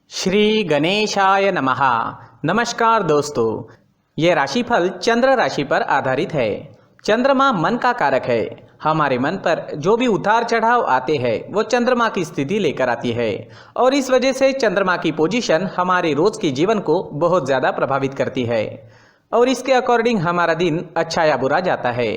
श्री गणेशाय नमः। नमस्कार दोस्तों, ये राशिफल चंद्र राशि पर आधारित है। चंद्रमा मन का कारक है। हमारे मन पर जो भी उतार चढ़ाव आते हैं वो चंद्रमा की स्थिति लेकर आती है और इस वजह से चंद्रमा की पोजीशन हमारे रोज के जीवन को बहुत ज़्यादा प्रभावित करती है और इसके अकॉर्डिंग हमारा दिन अच्छा या बुरा जाता है।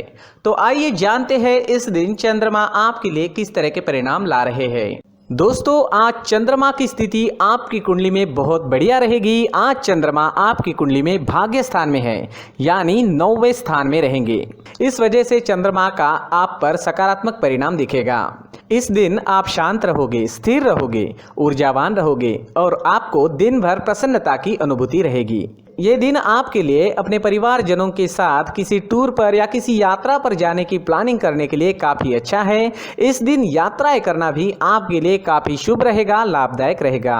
तो आइए जानते हैं इस दिन चंद्रमा आपके लिए किस तरह के परिणाम ला रहे हैं। दोस्तों, आज चंद्रमा की स्थिति आपकी कुंडली में बहुत बढ़िया रहेगी। आज चंद्रमा आपकी कुंडली में भाग्य स्थान में है, यानी 9वें स्थान में रहेंगे। इस वजह से चंद्रमा का आप पर सकारात्मक परिणाम दिखेगा। इस दिन आप शांत रहोगे, स्थिर रहोगे, ऊर्जावान रहोगे और आपको दिन भर प्रसन्नता की अनुभूति रहेगी। ये दिन आपके लिए अपने परिवारजनों के साथ किसी टूर पर या किसी यात्रा पर जाने की प्लानिंग करने के लिए काफ़ी अच्छा है। इस दिन यात्राएं करना भी आपके लिए काफ़ी शुभ रहेगा, लाभदायक रहेगा।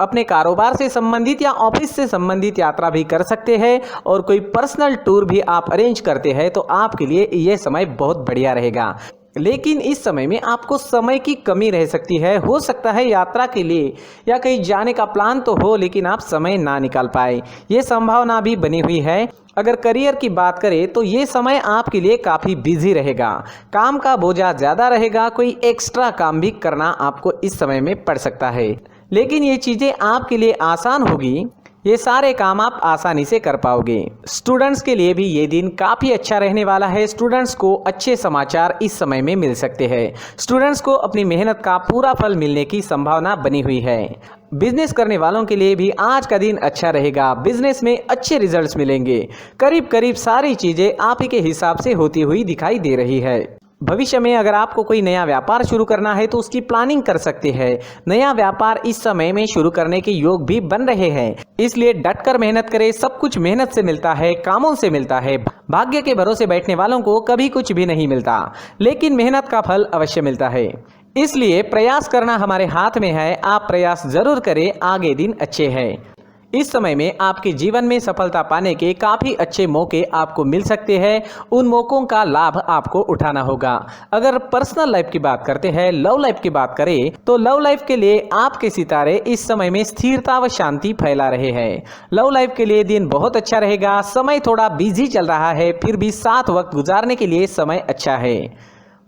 अपने कारोबार से संबंधित या ऑफिस से संबंधित यात्रा भी कर सकते हैं और कोई पर्सनल टूर भी आप अरेंज करते हैं तो आपके लिए यह समय बहुत बढ़िया रहेगा। लेकिन इस समय में आपको समय की कमी रह सकती है। हो सकता है यात्रा के लिए या कहीं जाने का प्लान तो हो लेकिन आप समय ना निकाल पाए, ये संभावना भी बनी हुई है। अगर करियर की बात करें तो ये समय आपके लिए काफ़ी बिजी रहेगा, काम का बोझा ज़्यादा रहेगा, कोई एक्स्ट्रा काम भी करना आपको इस समय में पड़ सकता है। लेकिन ये चीज़ें आपके लिए आसान होगी, ये सारे काम आप आसानी से कर पाओगे। स्टूडेंट्स के लिए भी ये दिन काफ़ी अच्छा रहने वाला है। स्टूडेंट्स को अच्छे समाचार इस समय में मिल सकते हैं। स्टूडेंट्स को अपनी मेहनत का पूरा फल मिलने की संभावना बनी हुई है। बिजनेस करने वालों के लिए भी आज का दिन अच्छा रहेगा। बिजनेस में अच्छे रिजल्ट्स मिलेंगे। करीब करीब सारी चीज़ें आप ही के हिसाब से होती हुई दिखाई दे रही है। भविष्य में अगर आपको कोई नया व्यापार शुरू करना है तो उसकी प्लानिंग कर सकते हैं। नया व्यापार इस समय में शुरू करने के योग भी बन रहे हैं, इसलिए डटकर मेहनत करें। सब कुछ मेहनत से मिलता है, कामों से मिलता है। भाग्य के भरोसे बैठने वालों को कभी कुछ भी नहीं मिलता, लेकिन मेहनत का फल अवश्य मिलता है। इसलिए प्रयास करना हमारे हाथ में है। आप प्रयास जरूर करें, आगे दिन अच्छे हैं। इस समय में आपके जीवन में सफलता पाने के काफ़ी अच्छे मौके आपको मिल सकते हैं। उन मौकों का लाभ आपको उठाना होगा। अगर पर्सनल लाइफ की बात करते हैं, लव लाइफ की बात करें तो लव लाइफ के लिए आपके सितारे इस समय में स्थिरता व शांति फैला रहे हैं। लव लाइफ के लिए दिन बहुत अच्छा रहेगा। समय थोड़ा बिजी चल रहा है, फिर भी साथ वक्त गुजारने के लिए समय अच्छा है।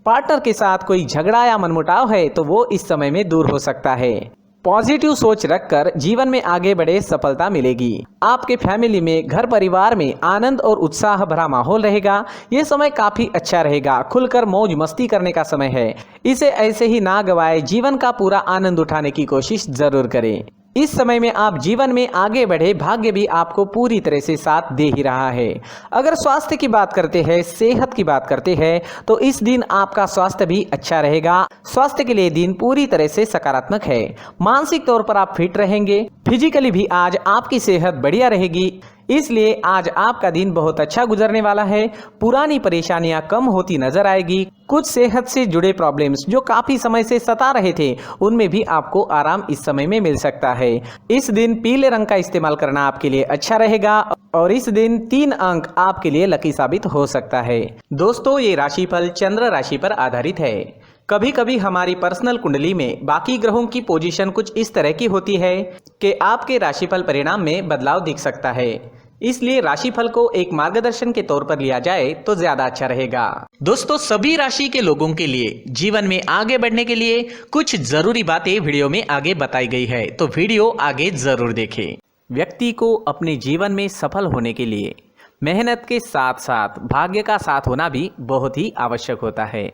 पार्टनर के साथ कोई झगड़ा या मनमुटाव है तो वो इस समय में दूर हो सकता है। पॉजिटिव सोच रखकर जीवन में आगे बढ़े, सफलता मिलेगी। आपके फैमिली में, घर परिवार में आनंद और उत्साह भरा माहौल रहेगा। ये समय काफी अच्छा रहेगा। खुलकर मौज मस्ती करने का समय है। इसे ऐसे ही ना गवाए, जीवन का पूरा आनंद उठाने की कोशिश जरूर करें। इस समय में आप जीवन में आगे बढ़े, भाग्य भी आपको पूरी तरह से साथ दे ही रहा है। अगर स्वास्थ्य की बात करते हैं, सेहत की बात करते हैं तो इस दिन आपका स्वास्थ्य भी अच्छा रहेगा। स्वास्थ्य के लिए दिन पूरी तरह से सकारात्मक है। मानसिक तौर पर आप फिट रहेंगे। फिजिकली भी आज आपकी सेहत बढ़िया रहेगी, इसलिए आज आपका दिन बहुत अच्छा गुजरने वाला है। पुरानी परेशानियां कम होती नजर आएगी। कुछ सेहत से जुड़े प्रॉब्लम्स जो काफी समय से सता रहे थे, उनमें भी आपको आराम इस समय में मिल सकता है। इस दिन पीले रंग का इस्तेमाल करना आपके लिए अच्छा रहेगा और इस दिन 3 अंक आपके लिए लकी साबित हो सकता है। दोस्तों, ये राशिफल चंद्र राशि पर आधारित है। कभी कभी हमारी पर्सनल कुंडली में बाकी ग्रहों की पोजीशन कुछ इस तरह की होती है कि आपके राशिफल परिणाम में बदलाव दिख सकता है। इसलिए राशिफल को एक मार्गदर्शन के तौर पर लिया जाए तो ज्यादा अच्छा रहेगा। दोस्तों, सभी राशि के लोगों के लिए जीवन में आगे बढ़ने के लिए कुछ जरूरी बातें वीडियो में आगे बताई गई है, तो वीडियो आगे जरूर देखें। व्यक्ति को अपने जीवन में सफल होने के लिए मेहनत के साथ साथ भाग्य का साथ होना भी बहुत ही आवश्यक होता है।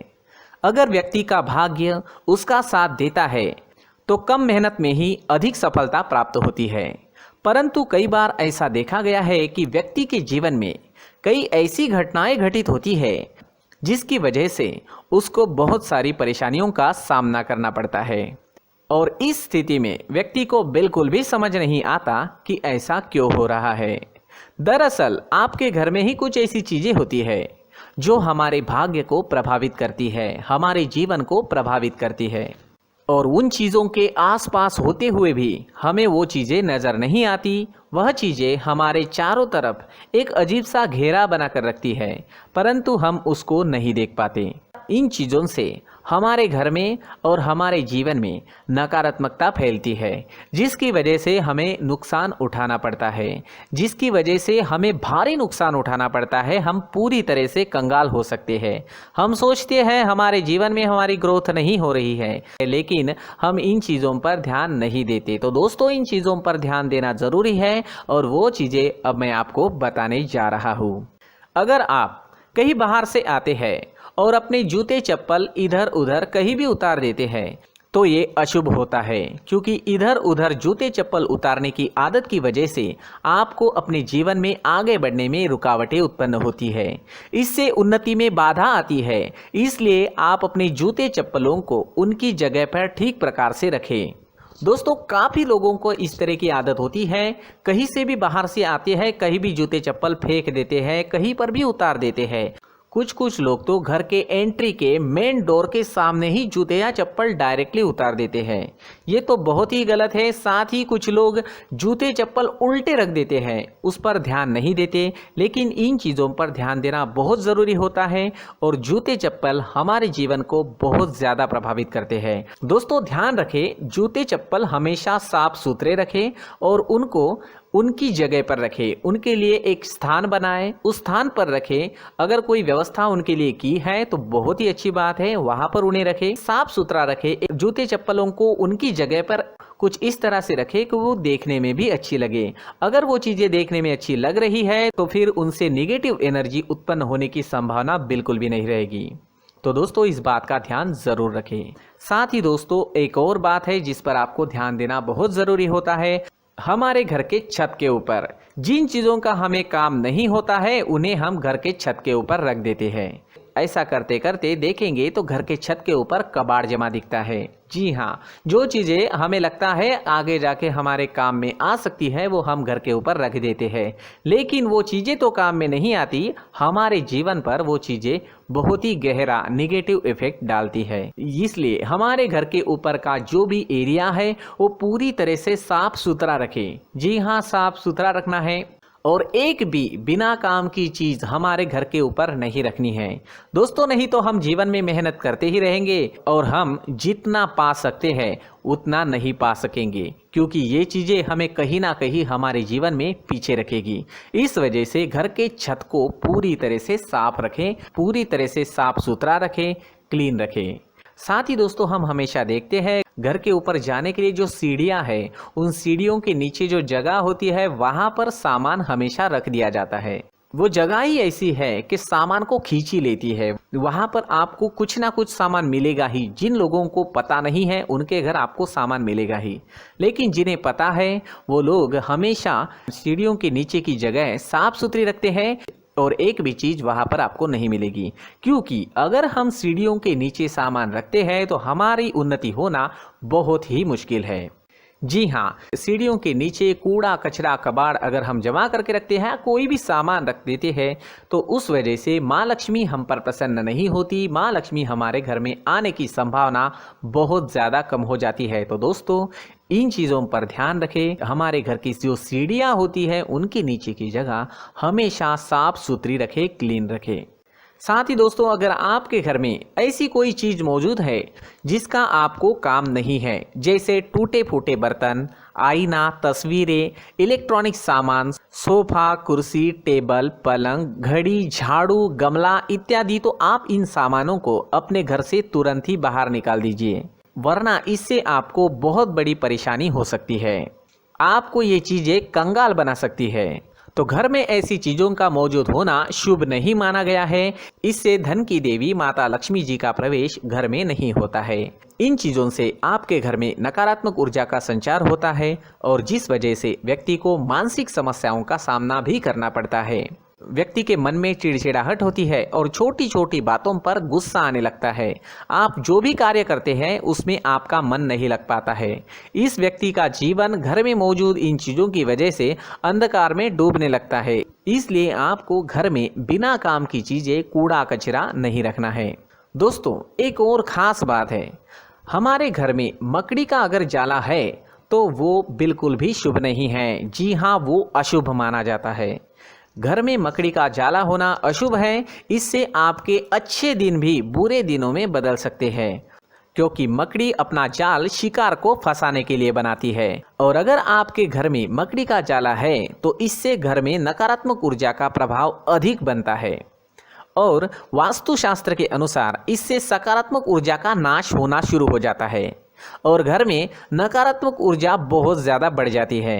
अगर व्यक्ति का भाग्य उसका साथ देता है तो कम मेहनत में ही अधिक सफलता प्राप्त होती है। परंतु कई बार ऐसा देखा गया है कि व्यक्ति के जीवन में कई ऐसी घटनाएं घटित होती है जिसकी वजह से उसको बहुत सारी परेशानियों का सामना करना पड़ता है और इस स्थिति में व्यक्ति को बिल्कुल भी समझ नहीं आता कि ऐसा क्यों हो रहा है। दरअसल आपके घर में ही कुछ ऐसी चीजें होती है जो हमारे भाग्य को प्रभावित करती है, हमारे जीवन को प्रभावित करती है और उन चीज़ों के आसपास होते हुए भी हमें वो चीज़ें नज़र नहीं आती। वह चीज़ें हमारे चारों तरफ एक अजीब सा घेरा बनाकर रखती है, परंतु हम उसको नहीं देख पाते। इन चीज़ों से हमारे घर में और हमारे जीवन में नकारात्मकता फैलती है, जिसकी वजह से हमें नुकसान उठाना पड़ता है, जिसकी वजह से हमें भारी नुकसान उठाना पड़ता है। हम पूरी तरह से कंगाल हो सकते हैं। हम सोचते हैं हमारे जीवन में हमारी ग्रोथ नहीं हो रही है, लेकिन हम इन चीज़ों पर ध्यान नहीं देते। तो दोस्तों, इन चीज़ों पर ध्यान देना ज़रूरी है और वो चीज़ें अब मैं आपको बताने जा रहा हूँ। अगर आप कहीं बाहर से आते हैं और अपने जूते चप्पल इधर उधर कहीं भी उतार देते हैं तो ये अशुभ होता है, क्योंकि इधर उधर जूते चप्पल उतारने की आदत की वजह से आपको अपने जीवन में आगे बढ़ने में रुकावटें उत्पन्न होती है। इससे उन्नति में बाधा आती है। इसलिए आप अपने जूते चप्पलों को उनकी जगह पर ठीक प्रकार से रखें। दोस्तों, काफ़ी लोगों को इस तरह की आदत होती है, कहीं से भी बाहर से आते हैं, कहीं भी जूते चप्पल फेंक देते हैं, कहीं पर भी उतार देते हैं। कुछ लोग तो घर के एंट्री के मेन डोर के सामने ही जूते या चप्पल डायरेक्टली उतार देते हैं। ये तो बहुत ही गलत है। साथ ही कुछ लोग जूते चप्पल उल्टे रख देते हैं, उस पर ध्यान नहीं देते। लेकिन इन चीज़ों पर ध्यान देना बहुत ज़रूरी होता है और जूते चप्पल हमारे जीवन को बहुत ज़्यादा प्रभावित करते हैं। दोस्तों, ध्यान रखें, जूते चप्पल हमेशा साफ सुथरे रखें और उनको उनकी जगह पर रखें। उनके लिए एक स्थान बनाएं, उस स्थान पर रखें। अगर कोई व्यवस्था उनके लिए की है तो बहुत ही अच्छी बात है, वहां पर उन्हें रखें, साफ सुथरा रखें। जूते चप्पलों को उनकी जगह पर कुछ इस तरह से रखें कि वो देखने में भी अच्छी लगे। अगर वो चीज़ें देखने में अच्छी लग रही है तो फिर उनसे नेगेटिव एनर्जी उत्पन्न होने की संभावना बिल्कुल भी नहीं रहेगी। तो दोस्तों, इस बात का ध्यान ज़रूर रखें। साथ ही दोस्तों, एक और बात है जिस पर आपको ध्यान देना बहुत ज़रूरी होता है। हमारे घर के छत के ऊपर जिन चीज़ों का हमें काम नहीं होता है उन्हें हम घर के छत के ऊपर रख देते हैं। ऐसा करते करते देखेंगे तो घर के छत के ऊपर कबाड़ जमा दिखता है। जी हाँ, जो चीज़ें हमें लगता है आगे जाके हमारे काम में आ सकती है वो हम घर के ऊपर रख देते हैं, लेकिन वो चीज़ें तो काम में नहीं आती, हमारे जीवन पर वो चीज़ें बहुत ही गहरा नेगेटिव इफेक्ट डालती है। इसलिए हमारे घर के ऊपर का जो भी एरिया है वो पूरी तरह से साफ सुथरा रखें। जी हाँ, साफ सुथरा रखना है और एक भी बिना काम की चीज़ हमारे घर के ऊपर नहीं रखनी है। दोस्तों, नहीं तो हम जीवन में मेहनत करते ही रहेंगे और हम जितना पा सकते हैं उतना नहीं पा सकेंगे, क्योंकि ये चीज़ें हमें कहीं ना कहीं हमारे जीवन में पीछे रखेगी। इस वजह से घर के छत को पूरी तरह से साफ रखें, पूरी तरह से साफ सुथरा रखें, क्लीन रखें। साथ ही दोस्तों, हम हमेशा देखते हैं घर के ऊपर जाने के लिए जो सीढ़ियां हैं, उन सीढ़ियों के नीचे जो जगह होती है वहां पर सामान हमेशा रख दिया जाता है। वो जगह ही ऐसी है कि सामान को खींची लेती है। वहां पर आपको कुछ ना कुछ सामान मिलेगा ही। जिन लोगों को पता नहीं है उनके घर आपको सामान मिलेगा ही, लेकिन जिन्हें पता है वो लोग हमेशा सीढ़ियों के नीचे की जगह साफ सुथरी रखते हैं और एक भी चीज़ वहाँ पर आपको नहीं मिलेगी, क्योंकि अगर हम सीढ़ियों के नीचे सामान रखते हैं तो हमारी उन्नति होना बहुत ही मुश्किल है। जी हाँ, सीढ़ियों के नीचे कूड़ा कचरा कबाड़ अगर हम जमा करके रखते हैं, कोई भी सामान रख देते हैं, तो उस वजह से माँ लक्ष्मी हम पर प्रसन्न नहीं होती। माँ लक्ष्मी हमारे घर में आने की संभावना बहुत ज़्यादा कम हो जाती है। तो दोस्तों, इन चीज़ों पर ध्यान रखें। हमारे घर की जो सीढ़ियाँ होती है उनके नीचे की जगह हमेशा साफ सुथरी रखें, क्लीन रखें। साथ ही दोस्तों, अगर आपके घर में ऐसी कोई चीज़ मौजूद है जिसका आपको काम नहीं है, जैसे टूटे फूटे बर्तन, आईना, तस्वीरें, इलेक्ट्रॉनिक सामान, सोफा, कुर्सी, टेबल, पलंग, घड़ी, झाड़ू, गमला इत्यादि, तो आप इन सामानों को अपने घर से तुरंत ही बाहर निकाल दीजिए, वरना इससे आपको बहुत बड़ी परेशानी हो सकती है। आपको ये चीज़ें कंगाल बना सकती है। तो घर में ऐसी चीज़ों का मौजूद होना शुभ नहीं माना गया है। इससे धन की देवी माता लक्ष्मी जी का प्रवेश घर में नहीं होता है। इन चीज़ों से आपके घर में नकारात्मक ऊर्जा का संचार होता है और जिस वजह से व्यक्ति को मानसिक समस्याओं का सामना भी करना पड़ता है। व्यक्ति के मन में चिड़चिड़ाहट होती है और छोटी छोटी बातों पर गुस्सा आने लगता है। आप जो भी कार्य करते हैं उसमें आपका मन नहीं लग पाता है। इस व्यक्ति का जीवन घर में मौजूद इन चीज़ों की वजह से अंधकार में डूबने लगता है। इसलिए आपको घर में बिना काम की चीज़ें, कूड़ा कचरा नहीं रखना है। दोस्तों, एक और ख़ास बात है, हमारे घर में मकड़ी का अगर जाला है तो वो बिल्कुल भी शुभ नहीं है। जी हाँ, वो अशुभ माना जाता है। घर में मकड़ी का जाला होना अशुभ है। इससे आपके अच्छे दिन भी बुरे दिनों में बदल सकते हैं, क्योंकि मकड़ी अपना जाल शिकार को फंसाने के लिए बनाती है। और अगर आपके घर में मकड़ी का जाला है तो इससे घर में नकारात्मक ऊर्जा का प्रभाव अधिक बनता है और वास्तुशास्त्र के अनुसार इससे सकारात्मक ऊर्जा का नाश होना शुरू हो जाता है और घर में नकारात्मक ऊर्जा बहुत ज़्यादा बढ़ जाती है।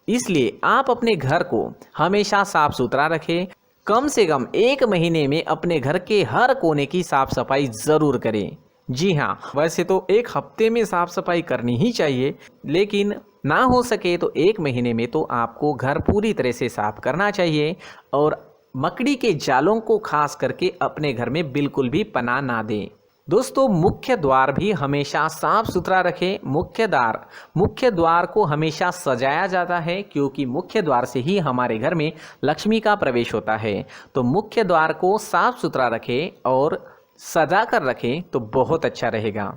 इसलिए आप अपने घर को हमेशा साफ सुथरा रखें। कम से कम 1 महीने में अपने घर के हर कोने की साफ सफाई ज़रूर करें। जी हाँ, वैसे तो 1 हफ्ते में साफ सफाई करनी ही चाहिए, लेकिन ना हो सके तो 1 महीने में तो आपको घर पूरी तरह से साफ करना चाहिए और मकड़ी के जालों को खास करके अपने घर में बिल्कुल भी पनाह ना दें। दोस्तों, मुख्य द्वार भी हमेशा साफ सुथरा रखें। मुख्य द्वार को हमेशा सजाया जाता है, क्योंकि मुख्य द्वार से ही हमारे घर में लक्ष्मी का प्रवेश होता है। तो मुख्य द्वार को साफ सुथरा रखें और सजा कर रखें तो बहुत अच्छा रहेगा।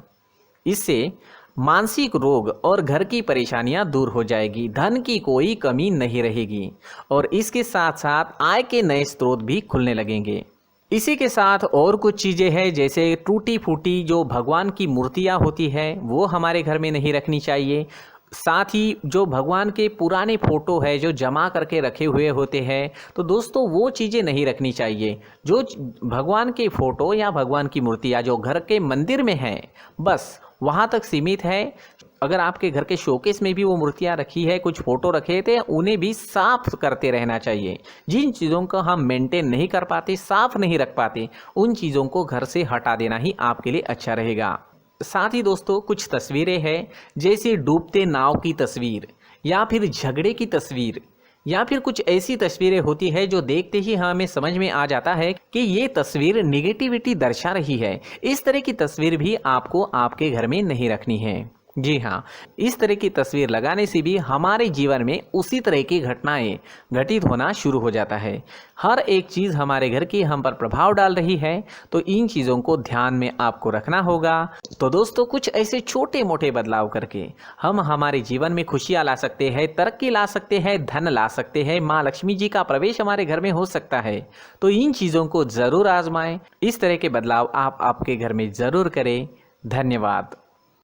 इससे मानसिक रोग और घर की परेशानियां दूर हो जाएगी, धन की कोई कमी नहीं रहेगी और इसके साथ साथ आय के नए स्रोत भी खुलने लगेंगे। इसी के साथ और कुछ चीज़ें हैं, जैसे टूटी फूटी जो भगवान की मूर्तियां होती है वो हमारे घर में नहीं रखनी चाहिए। साथ ही जो भगवान के पुराने फ़ोटो है जो जमा करके रखे हुए होते हैं, तो दोस्तों वो चीज़ें नहीं रखनी चाहिए। जो भगवान के फ़ोटो या भगवान की मूर्तियाँ जो घर के मंदिर में हैं, बस वहाँ तक सीमित है। अगर आपके घर के शोकेस में भी वो मूर्तियाँ रखी है, कुछ फ़ोटो रखे थे, उन्हें भी साफ करते रहना चाहिए। जिन चीज़ों को हम मेंटेन नहीं कर पाते, साफ नहीं रख पाते, उन चीज़ों को घर से हटा देना ही आपके लिए अच्छा रहेगा। साथ ही दोस्तों, कुछ तस्वीरें हैं, जैसे डूबते नाव की तस्वीर या फिर झगड़े की तस्वीर या फिर कुछ ऐसी तस्वीरें होती है जो देखते ही हमें समझ में आ जाता है कि ये तस्वीर निगेटिविटी दर्शा रही है। इस तरह की तस्वीर भी आपको आपके घर में नहीं रखनी है। जी हाँ, इस तरह की तस्वीर लगाने से भी हमारे जीवन में उसी तरह की घटनाएं घटित होना शुरू हो जाता है। हर एक चीज़ हमारे घर की हम पर प्रभाव डाल रही है, तो इन चीज़ों को ध्यान में आपको रखना होगा। तो दोस्तों, कुछ ऐसे छोटे मोटे बदलाव करके हम हमारे जीवन में खुशियाँ ला सकते हैं, तरक्की ला सकते हैं, धन ला सकते हैं, माँ लक्ष्मी जी का प्रवेश हमारे घर में हो सकता है। तो इन चीज़ों को ज़रूर आजमाएं। इस तरह के बदलाव आप आपके घर में ज़रूर करें। धन्यवाद।